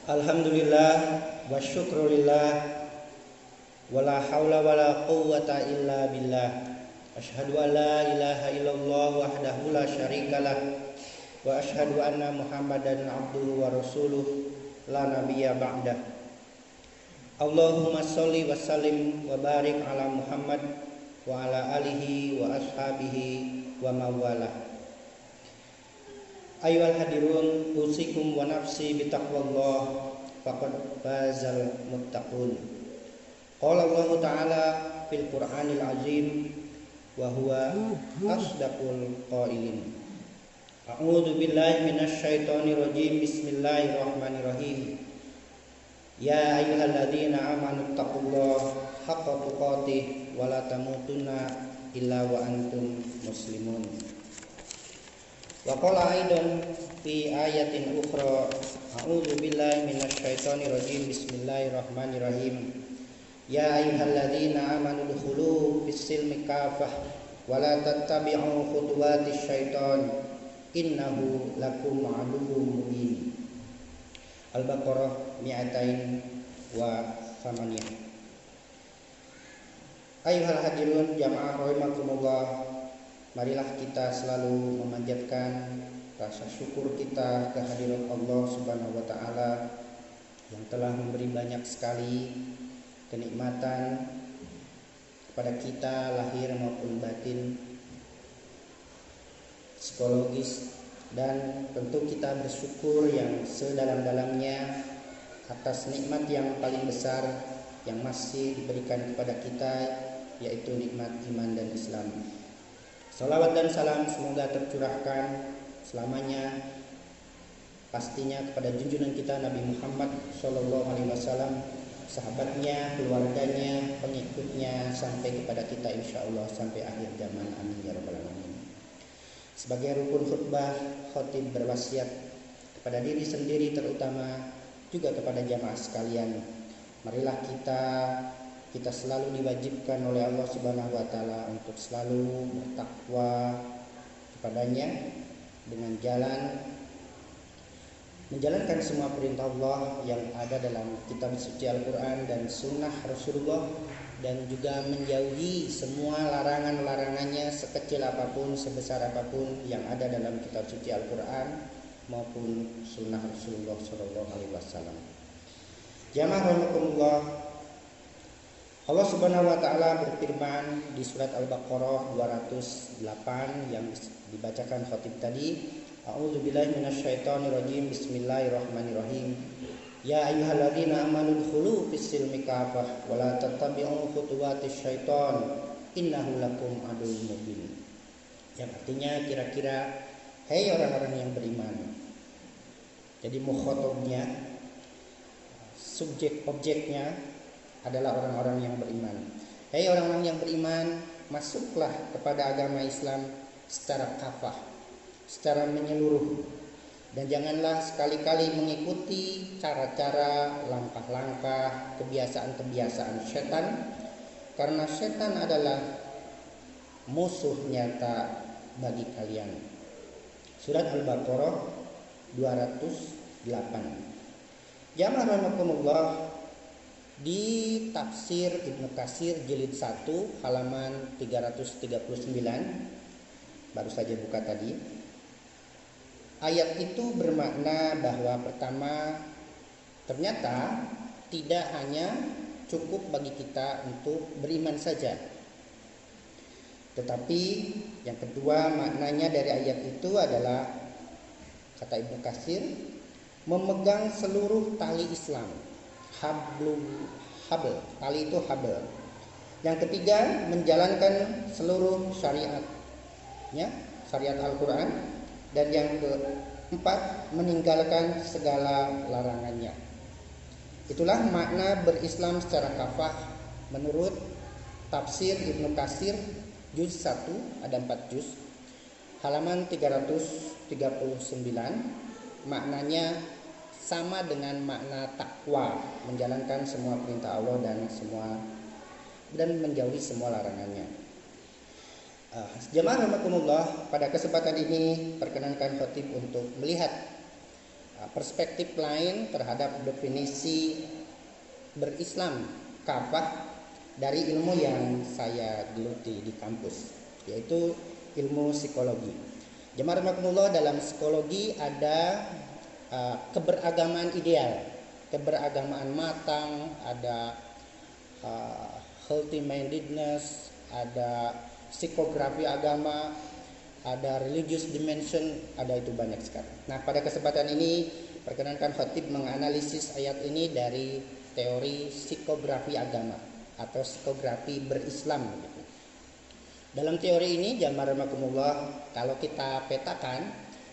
Alhamdulillah wa syukrulillah wala haula wala quwwata illa billah. Asyhadu an la ilaha illallah wahdahu la syarikalah wa asyhadu anna Muhammadan abduhu wa rasuluh la nabiyya ba'dah. Allahumma sholli wa sallim wa barik ala Muhammad wa ala alihi wa ashabihi wa mawalah. Ayyuhal hadirun, usikum wa nafsi bitaqwallah faqad fazal muttaqun. Qala Allah Ta'ala fil Qur'anil Azim wa huwa asdaqul qailin. A'udzu billahi minasy syaithanir rajim. Bismillahirrahmanirrahim. Ya ayyuhalladzina amanu taqullaha haqqa tuqatih wa la tamutunna illa wa antum muslimun. Wa qala aidan fi ayatin ukhra, a'udzu billahi minasy syaithanir rajim. Bismillahirrahmanirrahim. Ya ayyuhalladzina amanu dkhulu fis-silmi kafah wa la tattabi'u khutuwatis syaitan innahu lakum aduwwum mubin. Al-Baqarah 208. Ayyuhal hadirun jamaah rahimakumullah, marilah kita selalu memanjatkan rasa syukur kita kehadirat Allah Subhanahu wa taala yang telah memberi banyak sekali kenikmatan kepada kita lahir maupun batin, psikologis, dan tentu kita bersyukur yang sedalam-dalamnya atas nikmat yang paling besar yang masih diberikan kepada kita, yaitu nikmat iman dan Islam. Salawat dan salam semoga tercurahkan selamanya pastinya kepada junjungan kita Nabi Muhammad SAW, sahabatnya, keluarganya, pengikutnya, sampai kepada kita insyaallah sampai akhir zaman. Amin ya rabbal alamin. Sebagai rukun khutbah, khatib berwasiat kepada diri sendiri terutama juga kepada jamaah sekalian. Marilah kita selalu diwajibkan oleh Allah Subhanahu wa taala untuk selalu bertakwa kepadanya dengan menjalankan semua perintah Allah yang ada dalam kitab suci Al-Qur'an dan sunnah Rasulullah, dan juga menjauhi semua larangan-larangannya sekecil apapun, sebesar apapun yang ada dalam kitab suci Al-Qur'an maupun sunnah Rasulullah SAW. Jamaah rahimakumullah, Allah Subhanahu wa taala berfirman di surat Al-Baqarah 208 yang dibacakan khatib tadi, a'udzu billahi minasyaitonir rajim. Bismillahirrahmanirrahim. Ya ayyuhalladzina amanu dkhulu fis-silmi kafah wa la tattabi'u khutuwatis syaitan innahu lakum aduwwum mubin. Yang artinya kira-kira, hei orang-orang yang beriman. Jadi mukhatabnya, subjek objeknya adalah orang-orang yang beriman. Hei orang-orang yang beriman, masuklah kepada agama Islam secara kafah, secara menyeluruh, dan janganlah sekali-kali mengikuti cara-cara, langkah-langkah, kebiasaan-kebiasaan setan, karena setan adalah musuh nyata bagi kalian. Surat Al-Baqarah 208. Jamaah rahimakumullah, di tafsir Ibnu Katsir jilid 1 halaman 339, baru saja buka tadi. Ayat itu bermakna bahwa pertama, ternyata tidak hanya cukup bagi kita untuk beriman saja, tetapi yang kedua maknanya dari ayat itu adalah, kata Ibnu Katsir, memegang seluruh tali Islam. Habl, tali itu habl. Yang ketiga, menjalankan seluruh syariatnya, syariat Al-Quran. Dan yang keempat, meninggalkan segala larangannya. Itulah makna berislam secara kafah menurut tafsir Ibnu Katsir juz 1, ada 4 juz, halaman 339. Maknanya sama dengan makna takwa, menjalankan semua perintah Allah dan menjauhi semua larangannya. Jemaah rahimakumullah, pada kesempatan ini perkenankan khatib untuk melihat perspektif lain terhadap definisi berislam kafah dari ilmu yang saya geluti di kampus, yaitu ilmu psikologi. Jemaah rahimakumullah, dalam psikologi ada keberagaman ideal, keberagaman matang, ada healthy mindedness, ada psikografi agama, ada religious dimension, ada itu banyak sekali. Nah, pada kesempatan ini perkenankan khatib menganalisis ayat ini dari teori psikografi agama atau psikografi berislam. Dalam teori ini, jamaah rahimakumullah, kalau kita petakan,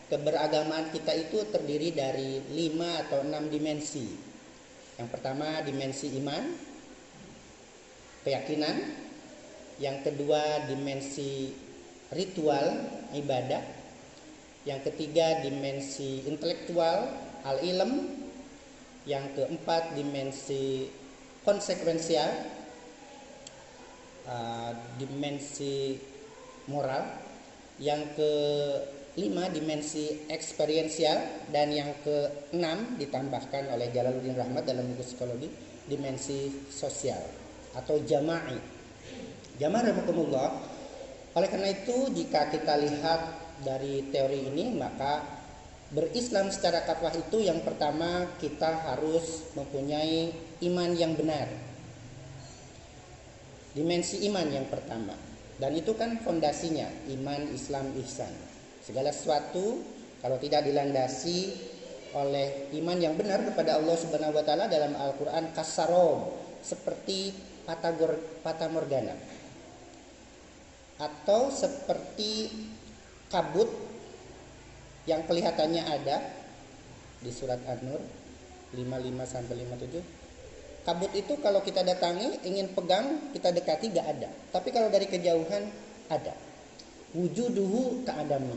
keberagamaan kita itu terdiri dari 5 atau 6 dimensi. Yang pertama dimensi iman, keyakinan. Yang kedua dimensi ritual, ibadah. Yang ketiga dimensi intelektual, al-ilm. Yang keempat dimensi konsekuensial, dimensi moral. Yang kelima dimensi eksperiensial, dan yang keenam ditambahkan oleh Jalaluddin Rahmat dalam buku psikologi, dimensi sosial atau jama'i. Jamaah rahimakumullah, oleh karena itu jika kita lihat dari teori ini, maka berislam secara kafah itu yang pertama kita harus mempunyai iman yang benar. Dimensi iman yang pertama, dan itu kan fondasinya iman, Islam, ihsan. Segala sesuatu kalau tidak dilandasi oleh iman yang benar kepada Allah Subhanahu wa taala, dalam Al-Qur'an kasarom, seperti fata morgana, atau seperti kabut yang kelihatannya ada di surat An-Nur 55 sampai 57. Kabut itu kalau kita datangi, ingin pegang, kita dekati, gak ada. Tapi kalau dari kejauhan ada. Wujuduhu ka'adami.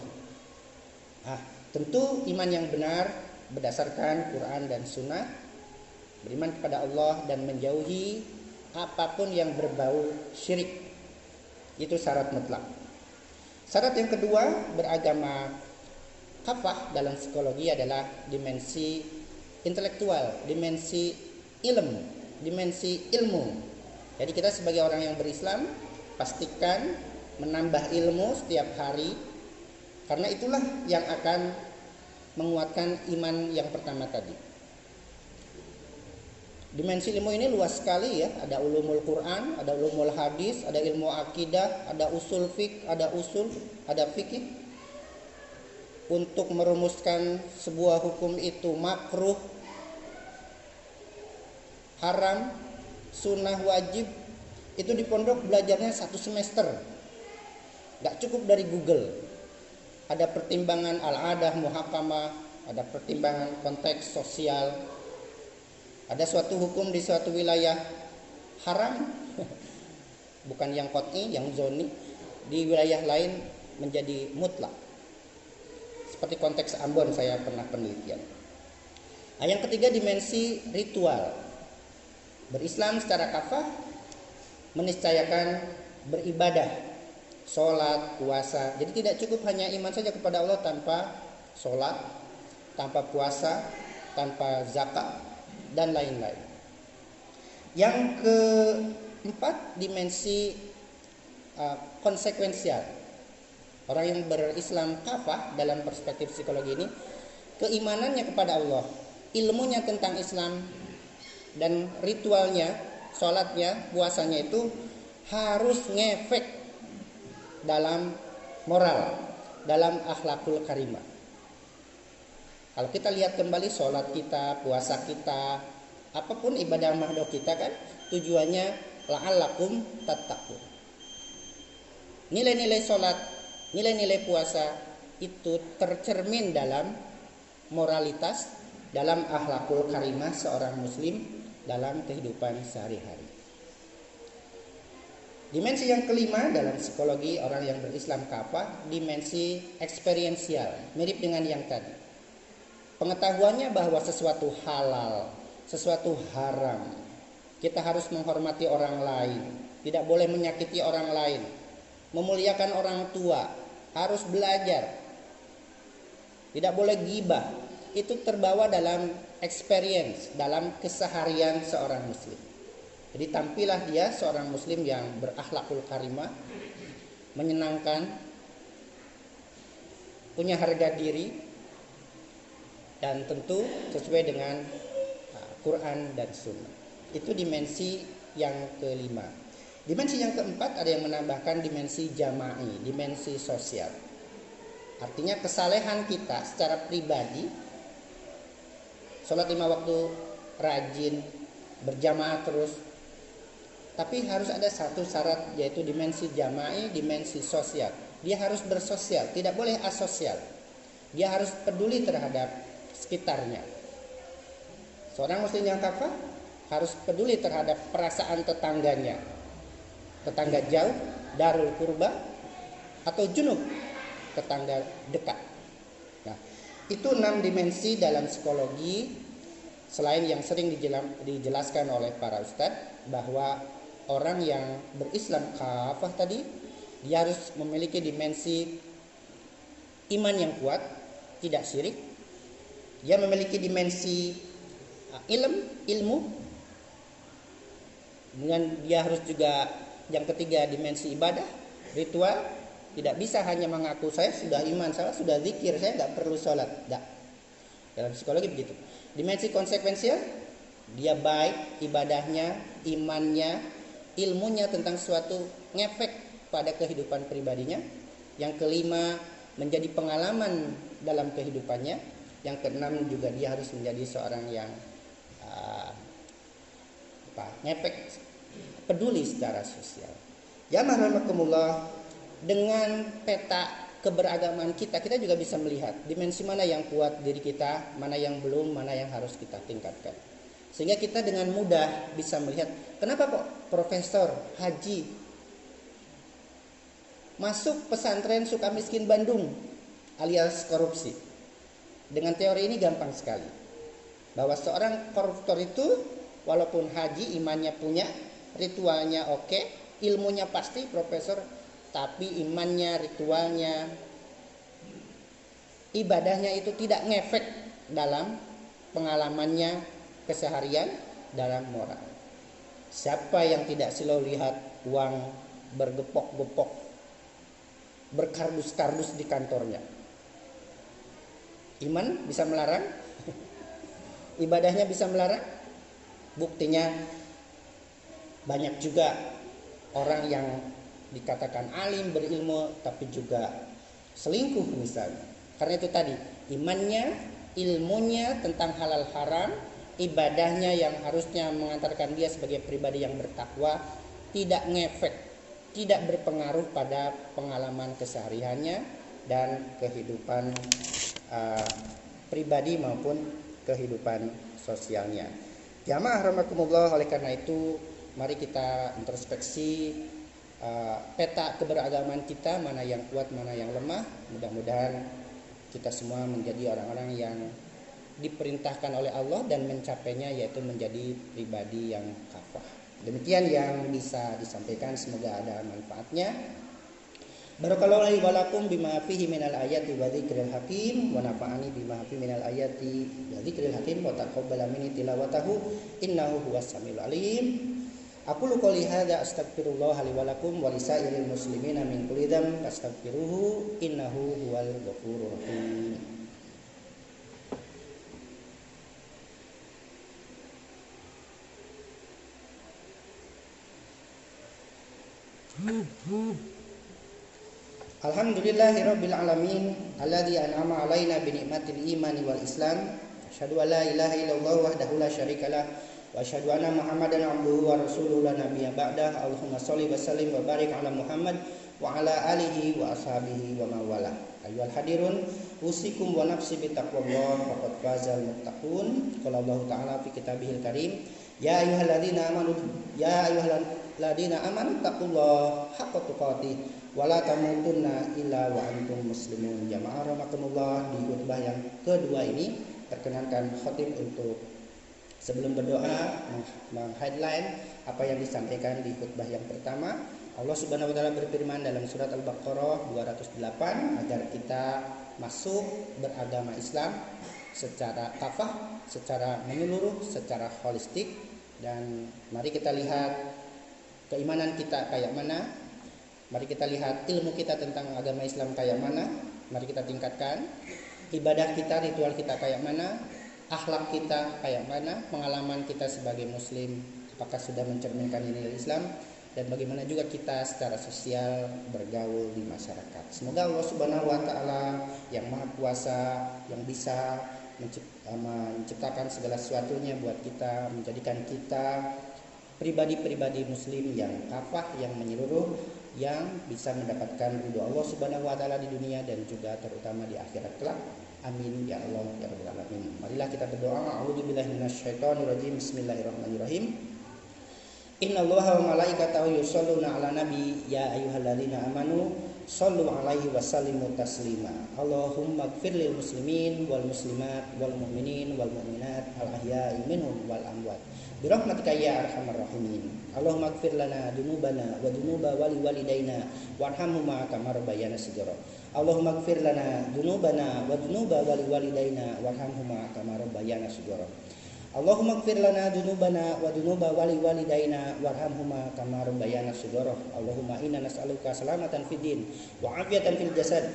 Tentu iman yang benar berdasarkan Quran dan Sunnah, beriman kepada Allah dan menjauhi apapun yang berbau syirik. Itu syarat mutlak. Syarat yang kedua beragama kafah dalam psikologi adalah dimensi intelektual, dimensi dimensi ilmu. Jadi kita sebagai orang yang berislam pastikan menambah ilmu setiap hari, karena itulah yang akan menguatkan iman yang pertama tadi. Dimensi ilmu ini luas sekali ya, ada ulumul Quran, ada ulumul hadis, ada ilmu akidah, ada usul fiqh, ada fikih. Untuk merumuskan sebuah hukum itu makruh, haram, sunnah, wajib, itu di pondok belajarnya 1 semester. Gak cukup dari Google. Ada pertimbangan al-adah, muhakamah, ada pertimbangan konteks sosial. Ada suatu hukum di suatu wilayah haram, bukan yang qat'i, yang zoni, di wilayah lain menjadi mutlak. Seperti konteks Ambon, saya pernah penelitian. Yang ketiga dimensi ritual. Berislam secara kafah meniscayakan beribadah, sholat, puasa. Jadi tidak cukup hanya iman saja kepada Allah tanpa sholat, tanpa puasa, tanpa zakat, dan lain-lain. Yang keempat dimensi konsekuensial. Orang yang berislam kafah dalam perspektif psikologi ini, keimanannya kepada Allah, ilmunya tentang Islam, dan ritualnya, sholatnya, puasanya itu harus ngefek dalam moral, dalam akhlakul karimah. Kalau kita lihat kembali sholat kita, puasa kita, apapun ibadah makhluk kita kan tujuannya la'allakum tattaqun. Nilai-nilai sholat, nilai-nilai puasa itu tercermin dalam moralitas, dalam akhlakul karimah seorang muslim dalam kehidupan sehari-hari. Dimensi yang kelima dalam psikologi orang yang berislam kafah, dimensi eksperiensial, mirip dengan yang tadi. Pengetahuannya bahwa sesuatu halal, sesuatu haram, kita harus menghormati orang lain, tidak boleh menyakiti orang lain, memuliakan orang tua, harus belajar, tidak boleh ghibah, itu terbawa dalam experience, dalam keseharian seorang muslim. Jadi tampillah dia seorang muslim yang berakhlakul karimah, menyenangkan, punya harga diri, dan tentu sesuai dengan Quran dan Sunnah. Itu dimensi yang kelima. Dimensi yang keempat ada yang menambahkan dimensi jama'i, dimensi sosial. Artinya kesalehan kita secara pribadi, sholat 5 waktu rajin, berjamaah terus. Tapi harus ada satu syarat, yaitu dimensi jama'i, dimensi sosial. Dia harus bersosial, tidak boleh asosial. Dia harus peduli terhadap sekitarnya. Seorang muslim yang kafah harus peduli terhadap perasaan tetangganya. Tetangga jauh, darul kurba, atau junub, tetangga dekat. Nah, itu 6 dimensi dalam psikologi. Selain yang sering dijelaskan oleh para ustadz, bahwa orang yang berislam kafah tadi, dia harus memiliki dimensi iman yang kuat, tidak syirik. Dia memiliki dimensi ilmu. Dengan dia harus juga yang ketiga dimensi ibadah, ritual. Tidak bisa hanya mengaku saya sudah iman, saya sudah zikir, saya nggak perlu sholat. Nggak. Dalam psikologi begitu. Dimensi konsekuensial, dia baik ibadahnya, imannya, ilmunya tentang suatu ngefek pada kehidupan pribadinya. Yang kelima, menjadi pengalaman dalam kehidupannya. Yang keenam juga dia harus menjadi seorang yang ngefek, peduli secara sosial. Jamaah rahimakumullah, dengan peta keberagaman kita juga bisa melihat dimensi mana yang kuat diri kita, mana yang belum, mana yang harus kita tingkatkan. Sehingga kita dengan mudah bisa melihat kenapa kok Profesor Haji masuk pesantren Sukamiskin Bandung alias korupsi. Dengan teori ini gampang sekali. Bahwa seorang koruptor itu walaupun haji, imannya punya, ritualnya oke, ilmunya pasti profesor, tapi imannya, ritualnya, ibadahnya itu tidak ngefek dalam pengalamannya keseharian, dalam moral. Siapa yang tidak selalu lihat uang bergepok-gepok, berkardus-kardus di kantornya? Iman bisa melarang? Ibadahnya bisa melarang? Buktinya banyak juga orang yang dikatakan alim, berilmu, tapi juga selingkuh misalnya. Karena itu tadi, imannya, ilmunya tentang halal haram, ibadahnya yang harusnya mengantarkan dia sebagai pribadi yang bertakwa, tidak ngefek, tidak berpengaruh pada pengalaman kesehariannya dan kehidupan pribadi maupun kehidupan sosialnya. Jamaah rahimakumullah, oleh karena itu mari kita introspeksi peta keberagaman kita, mana yang kuat, mana yang lemah. Mudah-mudahan kita semua menjadi orang-orang yang diperintahkan oleh Allah dan mencapainya, yaitu menjadi pribadi yang kafah. Demikian yang bisa disampaikan, semoga ada manfaatnya. Barakallahu li wa lakum bima fihi minal ayati wa dzikril hakim, wa nafa'ani bima fihi minal ayati wa dzikril hakim, wa taqabbala minni tilawatahu innahu huwas samiul alim. Aqulu qouli hadza astaghfirullah li wa lakum wa lisairil muslimina min kulli dzamb fastaghfiruhu innahu huwal ghafurur rahim. Alhamdulillahirabbil alamin alladzi an'ama 'alaina bi ni'matil imani wal islam. Asyhadu an la ilaha illallah wahdahu la syarikalah wa asyhadu anna Muhammadan 'abduhu wa rasuluhu la nabiyya ba'dah. Allahumma shalli wa sallim wa barik 'ala Muhammad wa 'ala alihi wa ashabihi wa man wala. Ayyuhal hadirun, usikum wa nafsi bi taqwallah faqad fazal muttaqun. Qala Allah ta'ala fi kitabihil karim, ya ayyuhalladzina amanu taqullaha haqqa tuqatih wala tamutunna illa wa antum muslimun. Jamaah rahimakumullah, di khutbah yang kedua ini perkenankan khatib untuk sebelum berdoa meng-headline apa yang disampaikan di khutbah yang pertama. Allah Subhanahu wa taala berfirman dalam surat Al-Baqarah 208 agar kita masuk beragama Islam secara kafah, secara menyeluruh, secara holistik. Dan mari kita lihat keimanan kita kayak mana. Mari kita lihat ilmu kita tentang agama Islam kayak mana. Mari kita tingkatkan. Ibadah kita, ritual kita kayak mana, akhlak kita kayak mana, pengalaman kita sebagai muslim apakah sudah mencerminkan nilai Islam, dan bagaimana juga kita secara sosial bergaul di masyarakat. Semoga Allah Subhanahu wa taala yang Maha Kuasa, yang bisa menciptakan segala sesuatunya buat kita, menjadikan kita pribadi-pribadi muslim yang kafah, yang menyeluruh, yang bisa mendapatkan ridho Allah Subhanahu wa taala di dunia dan juga terutama di akhirat kelak. Amin ya Allah ya rabbal alamin. Marilah kita berdoa. A'udzubillahi minasyaitonirrajim. Bismillahirrahmanirrahim. Innallaha wa malaikatahu yusholluna 'alan nabi ya ayyuhalladzina amanu shallu 'alaihi wa sallimu taslima. Allahumma ighfir lil muslimin wal muslimat wal mu'minin wal mu'minat al ahya'i minhum wal amwat bi rahmatika ya arhamar rahimin. Allahumma ighfir lana dzunubana wa dzunuba walidaina warhamhuma kama rabbayana shighara. Allahumma ighfir lana dzunubana wa dzunuba walidaina warhamhuma kama rabbayana shighara. Allahumma ighfir lana dzunubana wa dzunuba walidaina warhamhuma kama rabbayana shighara. Allahumma inna nas'aluka salamatan fid din wa afiyatan fil jasad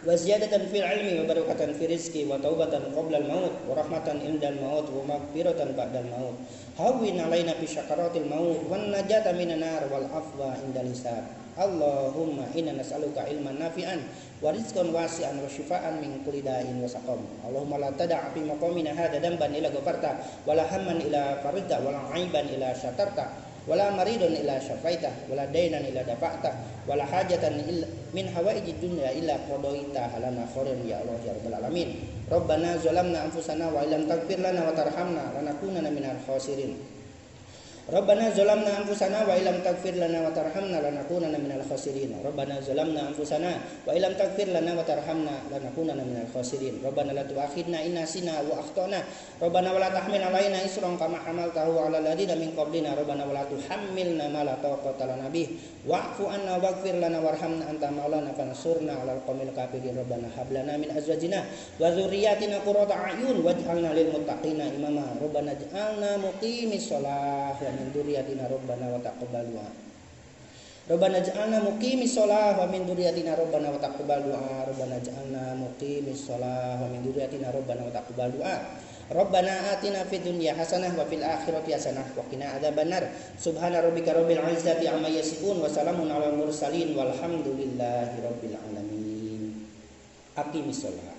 wa ziyadatan fil ilmi wa barakatan fil rizqi wa taubatan qabla al maut wa rahmatan indal maut wa maghfiratan ba'dal maut. Hawwin alaina fi syakaratil maut wan najata minan nar wal afwa indal hisab. Allahumma inna nas'aluka ilman nafi'an wa rizqan wasi'an wa shifaan min kulli da'in wa saqam. Allahumma la tad'a fi maqamina hadha damban illa ghafarta wa la hamman illa faridta wa la 'aiban illa syatarta wa la maridan illa syafaita wa la dainan illa dafa'ta wa la hajatan min hawaijid dunya illa qadaita halana khairan ya Allah ya rabbal alamin. Rabbana zalamna anfusana wa illam taghfir lana wa tarhamna lanakunanna minal khasirin. Rabbana zalamna anfusana wa illam taghfir lana wa tarhamna lanakunanna minal khasirin. Rabbana zalamna anfusana wa illam taghfir lana wa tarhamna lanakunanna minal khasirin. Rabbana la tu'akhidna in nasina wa akhtana. Rabbana wa la tahmil 'alaina isran kama hamaltahu 'alal ladzina min qablina. Rabbana wa la tuhammilna ma la taqata lana bih. Wa'fu 'anna waghfir lana warhamna anta maulana fansurna 'alal qaumil kafirin. Rabbana hab lana min azwajina wa dzurriyyatina qurrata a'yun waj'alna lil muttaqina imama. Rabbana ij'alna muqimis shalah min dzurriyyatina rabbana wa taqabbal du'a. Rabbana ij'alna muqimis shalah wa min dzurriyyatina rabbana wa taqabbal du'a. Rabbana ij'alna muqimis shalah wa min dzurriyyatina rabbana wa taqabbal du'a. Rabbana atina fid dunya hasanah wa fil akhirati hasanah wa qina adzabannar. Subhana rabbika rabbil izzati amma yasifun wa salamun alal mursalin walhamdulillahi rabbil alamin. Aqimis shalah.